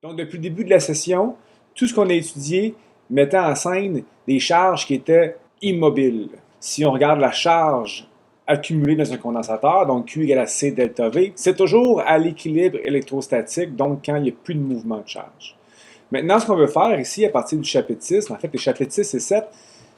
Donc, depuis le début de la session, tout ce qu'on a étudié mettait en scène des charges qui étaient immobiles. Si on regarde la charge accumulée dans un condensateur, donc Q égale à C delta V, c'est toujours à l'équilibre électrostatique, donc quand il n'y a plus de mouvement de charge. Maintenant, ce qu'on veut faire ici, à partir du chapitre 6, en fait, les chapitres 6 et 7,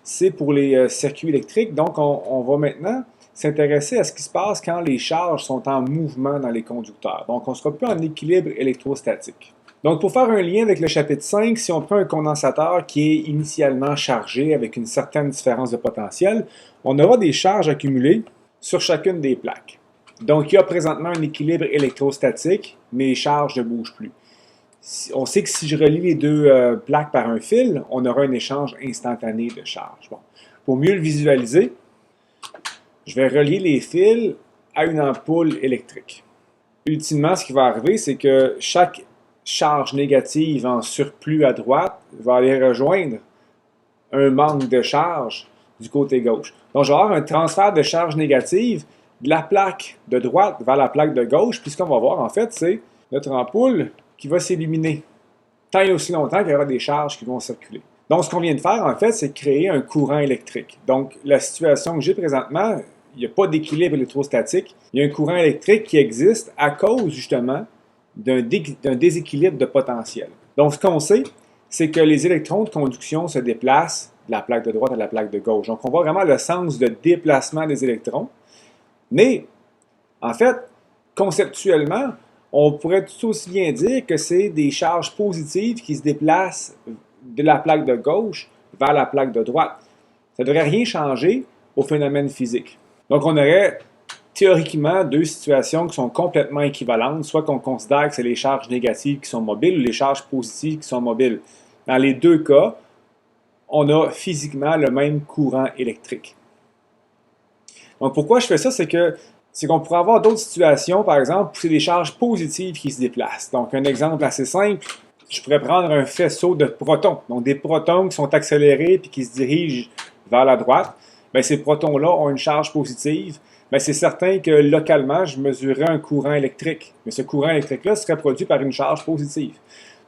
c'est pour les circuits électriques. Donc, on va maintenant s'intéresser à ce qui se passe quand les charges sont en mouvement dans les conducteurs. Donc, on ne sera plus en équilibre électrostatique. Donc, pour faire un lien avec le chapitre 5, si on prend un condensateur qui est initialement chargé avec une certaine différence de potentiel, on aura des charges accumulées sur chacune des plaques. Donc, il y a présentement un équilibre électrostatique, mais les charges ne bougent plus. On sait que si je relie les deux plaques par un fil, on aura un échange instantané de charge. Bon. Pour mieux le visualiser, je vais relier les fils à une ampoule électrique. Ultimement, ce qui va arriver, c'est que chaque charge négative en surplus à droite va aller rejoindre un manque de charge du côté gauche. Donc, je vais avoir un transfert de charge négative de la plaque de droite vers la plaque de gauche. Puis ce qu'on va voir, en fait, c'est notre ampoule qui va s'éliminer tant et aussi longtemps qu'il y aura des charges qui vont circuler. Donc, ce qu'on vient de faire, en fait, c'est créer un courant électrique. Donc, la situation que j'ai présentement, il n'y a pas d'équilibre électrostatique. Il y a un courant électrique qui existe à cause, justement, d'un déséquilibre de potentiel. Donc, ce qu'on sait, c'est que les électrons de conduction se déplacent de la plaque de droite à la plaque de gauche. Donc, on voit vraiment le sens de déplacement des électrons. Mais, en fait, conceptuellement, on pourrait tout aussi bien dire que c'est des charges positives qui se déplacent de la plaque de gauche vers la plaque de droite. Ça ne devrait rien changer au phénomène physique. Donc, on aurait théoriquement deux situations qui sont complètement équivalentes, soit qu'on considère que c'est les charges négatives qui sont mobiles ou les charges positives qui sont mobiles. Dans les deux cas, on a physiquement le même courant électrique. Donc, pourquoi je fais ça? C'est qu'on pourrait avoir d'autres situations, par exemple, où c'est des charges positives qui se déplacent. Donc, un exemple assez simple, je pourrais prendre un faisceau de protons. Donc, des protons qui sont accélérés et qui se dirigent vers la droite. Bien, ces protons-là ont une charge positive. Bien, c'est certain que localement, je mesurerais un courant électrique. Mais ce courant électrique-là serait produit par une charge positive.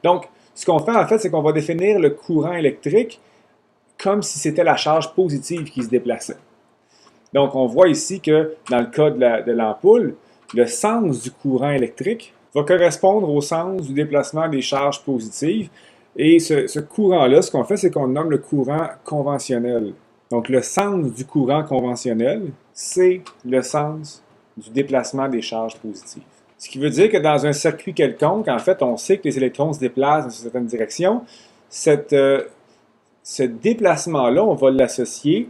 Donc, ce qu'on fait, en fait, c'est qu'on va définir le courant électrique comme si c'était la charge positive qui se déplaçait. Donc, on voit ici que dans le cas de l'ampoule, le sens du courant électrique va correspondre au sens du déplacement des charges positives. Et ce courant-là, ce qu'on fait, c'est qu'on nomme le courant conventionnel. Donc, le sens du courant conventionnel, c'est le sens du déplacement des charges positives. Ce qui veut dire que dans un circuit quelconque, en fait, on sait que les électrons se déplacent dans une certaine direction. Ce déplacement-là, on va l'associer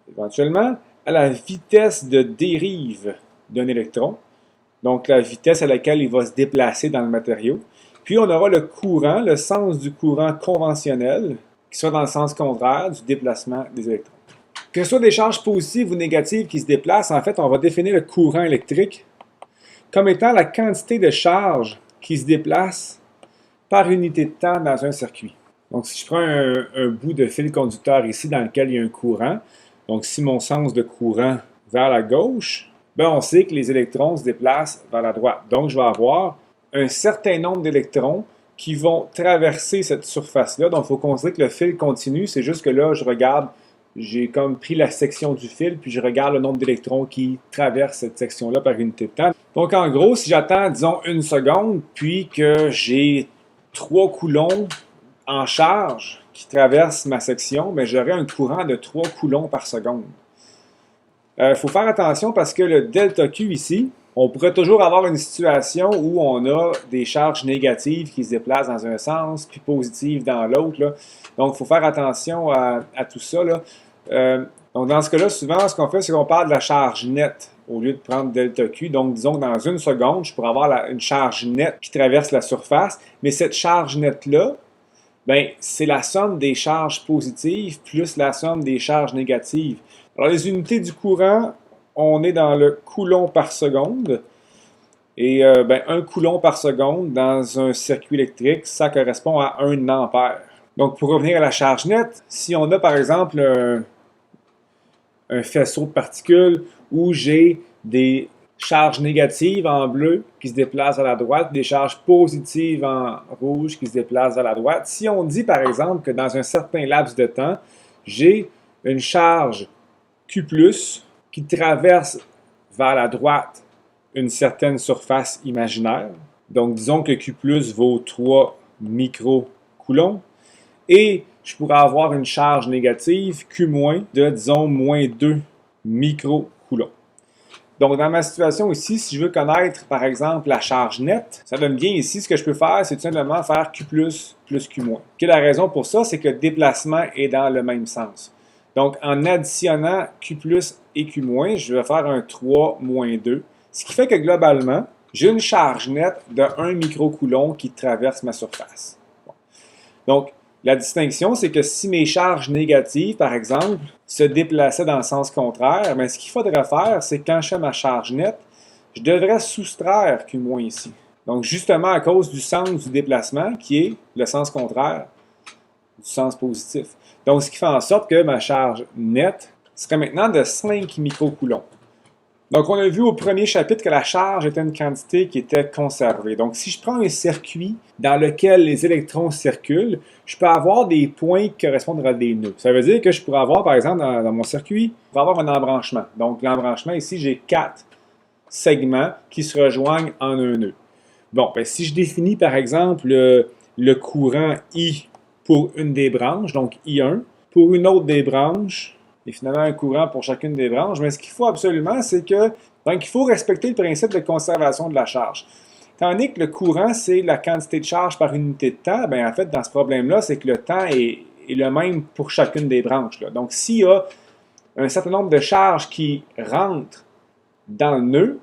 éventuellement à la vitesse de dérive d'un électron, donc la vitesse à laquelle il va se déplacer dans le matériau. Puis on aura le courant, le sens du courant conventionnel, qui sera dans le sens contraire du déplacement des électrons. Que ce soit des charges positives ou négatives qui se déplacent, en fait, on va définir le courant électrique comme étant la quantité de charge qui se déplace par unité de temps dans un circuit. Donc, si je prends un bout de fil conducteur ici dans lequel il y a un courant, donc si mon sens de courant vers la gauche, bien, on sait que les électrons se déplacent vers la droite. Donc, je vais avoir un certain nombre d'électrons qui vont traverser cette surface-là. Donc, il faut considérer que le fil continue. C'est juste que là, je regarde, j'ai comme pris la section du fil, puis je regarde le nombre d'électrons qui traversent cette section-là par unité de temps. Donc, en gros, si j'attends, disons, 1 seconde, puis que j'ai 3 coulombs en charge qui traversent ma section, bien, j'aurai un courant de 3 coulombs par seconde. Il faut faire attention parce que le delta Q ici, on pourrait toujours avoir une situation où on a des charges négatives qui se déplacent dans un sens, puis positives dans l'autre. Donc, il faut faire attention à tout ça. Donc, dans ce cas-là, souvent, ce qu'on fait, c'est qu'on parle de la charge nette au lieu de prendre delta Q. Donc, disons que dans 1 seconde, je pourrais avoir une charge nette qui traverse la surface, mais cette charge nette-là, bien, c'est la somme des charges positives plus la somme des charges négatives. Alors, les unités du courant, on est dans le coulomb par seconde. Et 1 coulomb par seconde dans un circuit électrique, ça correspond à 1 ampère. Donc, pour revenir à la charge nette, si on a par exemple un faisceau de particules où j'ai des charges négatives en bleu qui se déplacent à la droite, des charges positives en rouge qui se déplacent vers la droite. Si on dit par exemple que dans un certain laps de temps, j'ai une charge Q+, qui traverse vers la droite une certaine surface imaginaire, donc disons que Q+ vaut 3 microcoulombs, et je pourrais avoir une charge négative Q- de, disons, moins 2 microcoulombs. Donc, dans ma situation ici, si je veux connaître, par exemple, la charge nette, ça donne bien ici, ce que je peux faire, c'est tout simplement faire Q+, plus Q-. La raison pour ça, c'est que le déplacement est dans le même sens. Donc, en additionnant Q+, et Q-, je vais faire un 3 moins 2, ce qui fait que globalement, j'ai une charge nette de 1 microcoulomb qui traverse ma surface. Bon. Donc, la distinction, c'est que si mes charges négatives, par exemple, se déplaçaient dans le sens contraire, bien, ce qu'il faudrait faire, c'est que quand je fais ma charge nette, je devrais soustraire Q- ici. Donc, justement, à cause du sens du déplacement, qui est le sens contraire du sens positif. Donc, ce qui fait en sorte que ma charge nette serait maintenant de 5 microcoulombs. Donc, on a vu au premier chapitre que la charge était une quantité qui était conservée. Donc, si je prends un circuit dans lequel les électrons circulent, je peux avoir des points qui correspondent à des nœuds. Ça veut dire que je pourrais avoir, par exemple, dans mon circuit, je pourrais avoir un embranchement. Donc, l'embranchement, ici, j'ai 4 segments qui se rejoignent en un nœud. Bon, ben, si je définis, par exemple, le courant I pour une des branches, donc I1, pour une autre des branches, et finalement un courant pour chacune des branches, mais ce qu'il faut absolument, c'est que donc, il faut respecter le principe de conservation de la charge. Tandis que le courant, c'est la quantité de charge par unité de temps, bien, en fait, dans ce problème-là, c'est que le temps est le même pour chacune des branches. Là. Donc, s'il y a un certain nombre de charges qui rentrent dans le nœud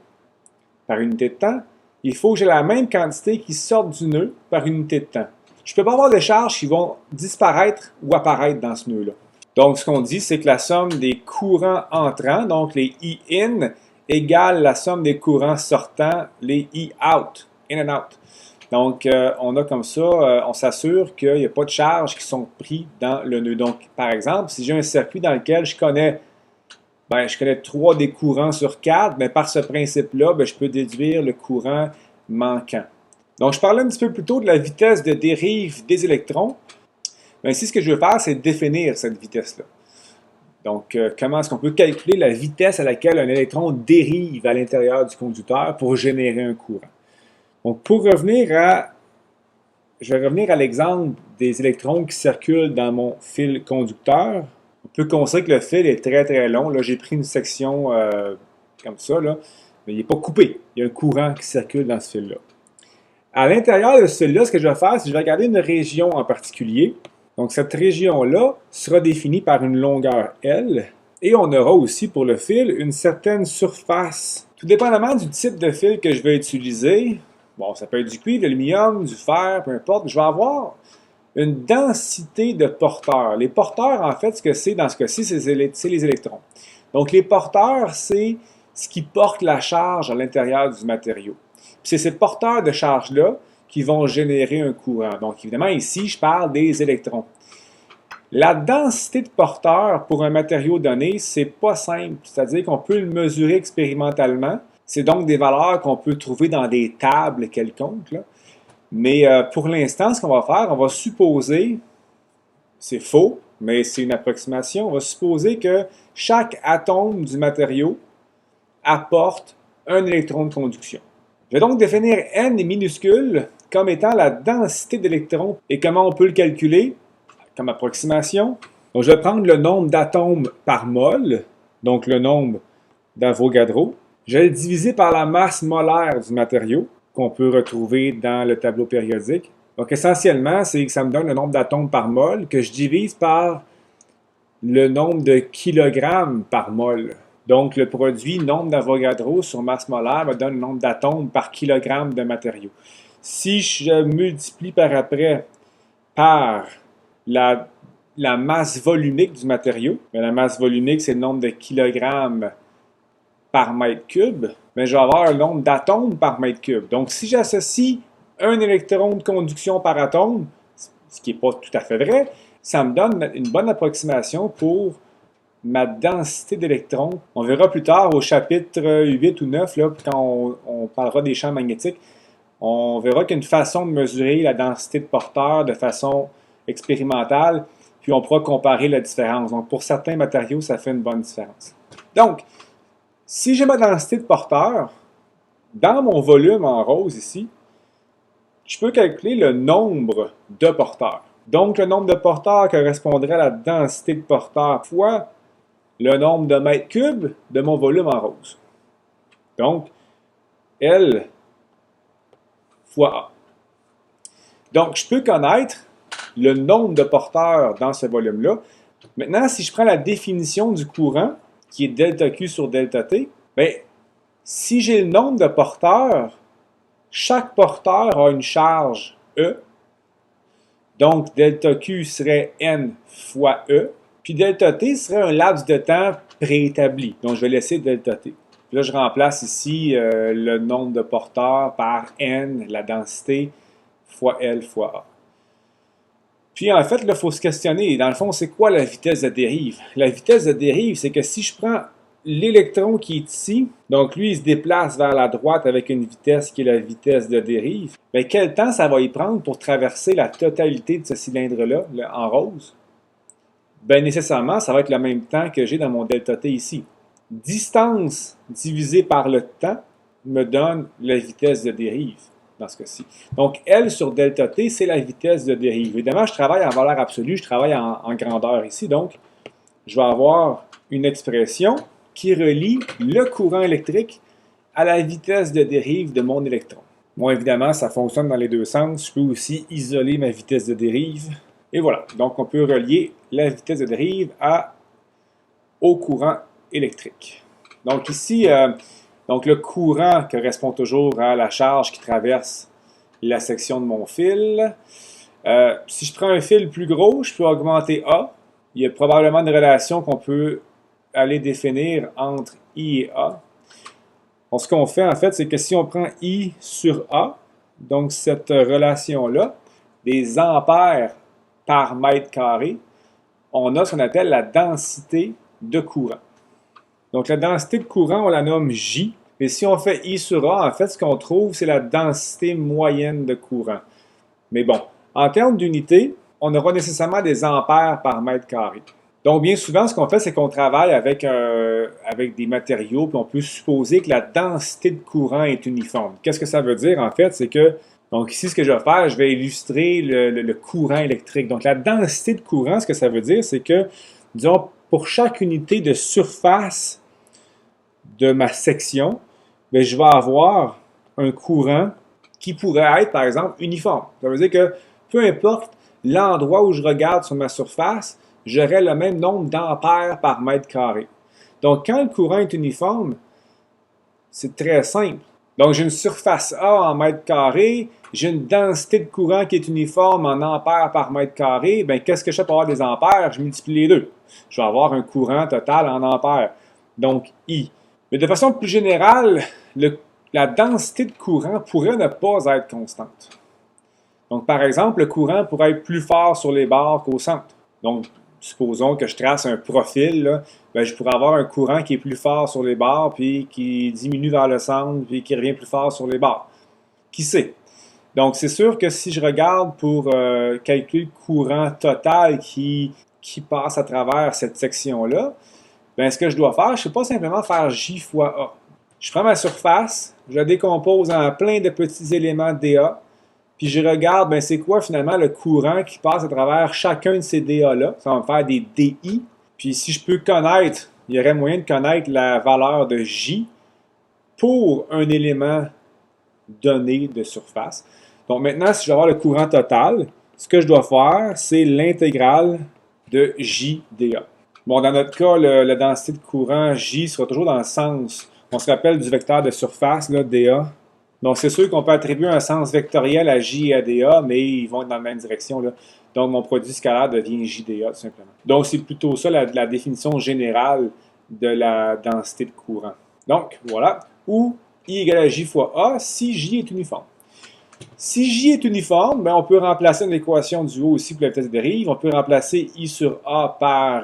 par unité de temps, il faut que j'ai la même quantité qui sorte du nœud par unité de temps. Je ne peux pas avoir de charges qui vont disparaître ou apparaître dans ce nœud-là. Donc, ce qu'on dit, c'est que la somme des courants entrants, donc les I-in, égale la somme des courants sortants, les I-out, in and out. Donc, on a comme ça, on s'assure qu'il n'y a pas de charges qui sont prises dans le nœud. Donc, par exemple, si j'ai un circuit dans lequel je connais 3 des courants sur 4, mais par ce principe-là, je peux déduire le courant manquant. Donc, je parlais un petit peu plus tôt de la vitesse de dérive des électrons. Bien, ici, ce que je veux faire, c'est définir cette vitesse-là. Donc, comment est-ce qu'on peut calculer la vitesse à laquelle un électron dérive à l'intérieur du conducteur pour générer un courant? Donc, je vais revenir à l'exemple des électrons qui circulent dans mon fil conducteur. On peut constater que le fil est très très long. Là, j'ai pris une section comme ça, là, mais il n'est pas coupé. Il y a un courant qui circule dans ce fil-là. À l'intérieur de ce fil-là, ce que je vais faire, c'est que je vais regarder une région en particulier. Donc, cette région-là sera définie par une longueur L. Et on aura aussi pour le fil une certaine surface. Tout dépendamment du type de fil que je vais utiliser, bon, ça peut être du cuivre, de l'aluminium, du fer, peu importe, je vais avoir une densité de porteurs. Les porteurs, en fait, ce que c'est dans ce cas-ci, c'est les électrons. Donc, les porteurs, c'est ce qui porte la charge à l'intérieur du matériau. Puis c'est ces porteurs de charge-là qui vont générer un courant. Donc, évidemment, ici, je parle des électrons. La densité de porteurs pour un matériau donné, c'est pas simple. C'est-à-dire qu'on peut le mesurer expérimentalement. C'est donc des valeurs qu'on peut trouver dans des tables quelconques, là. Mais pour l'instant, ce qu'on va faire, on va supposer, c'est faux, mais c'est une approximation, on va supposer que chaque atome du matériau apporte un électron de conduction. Je vais donc définir N minuscule comme étant la densité d'électrons. Et comment on peut le calculer? Comme approximation. Donc, je vais prendre le nombre d'atomes par mol, donc le nombre d'Avogadro. Je vais le diviser par la masse molaire du matériau, qu'on peut retrouver dans le tableau périodique. Donc, essentiellement, c'est que ça me donne le nombre d'atomes par mol que je divise par le nombre de kilogrammes par mol. Donc, le produit nombre d'Avogadro sur masse molaire me donne le nombre d'atomes par kilogramme de matériau. Si je multiplie par après par la masse volumique du matériau, la masse volumique, c'est le nombre de kilogrammes par mètre cube, mais je vais avoir un nombre d'atomes par mètre cube. Donc, si j'associe un électron de conduction par ce qui n'est pas tout à fait vrai, ça me donne une bonne approximation pour ma densité d'électrons. On verra plus tard au chapitre 8 ou 9, là, quand on parlera des champs magnétiques, on verra qu'il y a une façon de mesurer la densité de porteurs de façon expérimentale, puis on pourra comparer la différence. Donc, pour certains matériaux, ça fait une bonne différence. Donc, si j'ai ma densité de porteurs, dans mon volume en rose ici, je peux calculer le nombre de porteurs. Donc, le nombre de porteurs correspondrait à la densité de porteurs fois le nombre de mètres cubes de mon volume en rose. Donc, L fois A. Donc, je peux connaître le nombre de porteurs dans ce volume-là. Maintenant, si je prends la définition du courant, qui est delta Q sur delta T, bien, si j'ai le nombre de porteurs, chaque porteur a une charge E. Donc, delta Q serait N fois E. Puis delta T serait un laps de temps préétabli. Donc, je vais laisser delta T. Puis là, je remplace ici le nombre de porteurs par N, la densité, fois L fois A. Puis en fait, là, il faut se questionner. Dans le fond, c'est quoi la vitesse de dérive? La vitesse de dérive, c'est que si je prends l'électron qui est ici, donc lui, il se déplace vers la droite avec une vitesse qui est la vitesse de dérive, bien, quel temps ça va y prendre pour traverser la totalité de ce cylindre-là, en rose? Bien, nécessairement, ça va être le même temps que j'ai dans mon delta T ici. Distance divisée par le temps me donne la vitesse de dérive dans ce cas-ci. Donc, L sur delta T, c'est la vitesse de dérive. Évidemment, je travaille en valeur absolue, je travaille en grandeur ici. Donc, je vais avoir une expression qui relie le courant électrique à la vitesse de dérive de mon électron. Bon, évidemment, ça fonctionne dans les deux sens. Je peux aussi isoler ma vitesse de dérive. Et voilà. Donc, on peut relier la vitesse de dérive au courant électrique. Donc, ici, donc le courant correspond toujours à la charge qui traverse la section de mon fil. Si je prends un fil plus gros, je peux augmenter A. Il y a probablement une relation qu'on peut aller définir entre I et A. Donc, ce qu'on fait, en fait, c'est que si on prend I sur A, donc cette relation-là, des ampères par mètre carré, on a ce qu'on appelle la densité de courant. Donc, la densité de courant, on la nomme J. Et si on fait I sur A, en fait, ce qu'on trouve, c'est la densité moyenne de courant. Mais bon, en termes d'unité, on aura nécessairement des ampères par mètre carré. Donc, bien souvent, ce qu'on fait, c'est qu'on travaille avec des matériaux, puis on peut supposer que la densité de courant est uniforme. Qu'est-ce que ça veut dire, en fait? C'est que, donc ici, ce que je vais faire, je vais illustrer le courant électrique. Donc, la densité de courant, ce que ça veut dire, c'est que, disons, pour chaque unité de surface de ma section, bien, je vais avoir un courant qui pourrait être, par exemple, uniforme. Ça veut dire que, peu importe l'endroit où je regarde sur ma surface, j'aurai le même nombre d'ampères par mètre carré. Donc, quand le courant est uniforme, c'est très simple. Donc, j'ai une surface A en mètre carré, j'ai une densité de courant qui est uniforme en ampères par mètre carré. Bien, qu'est-ce que je fais pour avoir des ampères? Je multiplie les deux. Je vais avoir un courant total en ampères. Donc, I. Mais de façon plus générale, la densité de courant pourrait ne pas être constante. Donc, par exemple, le courant pourrait être plus fort sur les bords qu'au centre. Donc, supposons que je trace un profil, là, bien, je pourrais avoir un courant qui est plus fort sur les bords, puis qui diminue vers le centre, puis qui revient plus fort sur les bords. Qui sait? Donc, c'est sûr que si je regarde pour calculer le courant total qui passe à travers cette section-là, bien, ce que je dois faire, je ne sais pas simplement faire J fois A. Je prends ma surface, je la décompose en plein de petits éléments dA, puis je regarde, bien, c'est quoi finalement le courant qui passe à travers chacun de ces dA-là. Ça va me faire des DI. Puis si je peux connaître, il y aurait moyen de connaître la valeur de J pour un élément donné de surface. Donc maintenant, si je veux avoir le courant total, ce que je dois faire, c'est l'intégrale de JDA. Bon, dans notre cas, la densité de courant J sera toujours dans le sens, on se rappelle du vecteur de surface, là, dA. Donc, c'est sûr qu'on peut attribuer un sens vectoriel à J et à dA, mais ils vont être dans la même direction, là. Donc, mon produit scalaire devient JDA, tout simplement. Donc, c'est plutôt ça la définition générale de la densité de courant. Donc, voilà. Ou I égale à J fois A si J est uniforme. Si J est uniforme, bien, on peut remplacer l'équation du haut aussi pour la vitesse de dérive. On peut remplacer I sur A par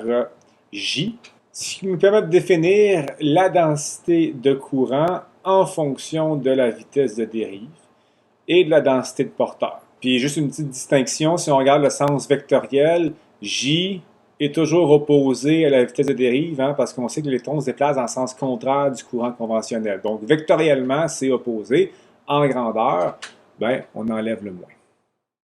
J. Ce qui nous permet de définir la densité de courant en fonction de la vitesse de dérive et de la densité de porteur. Puis juste une petite distinction, si on regarde le sens vectoriel, J est toujours opposé à la vitesse de dérive, hein, parce qu'on sait que l'électron se déplace dans le sens contraire du courant conventionnel. Donc vectoriellement, c'est opposé. En grandeur, ben, on enlève le moins.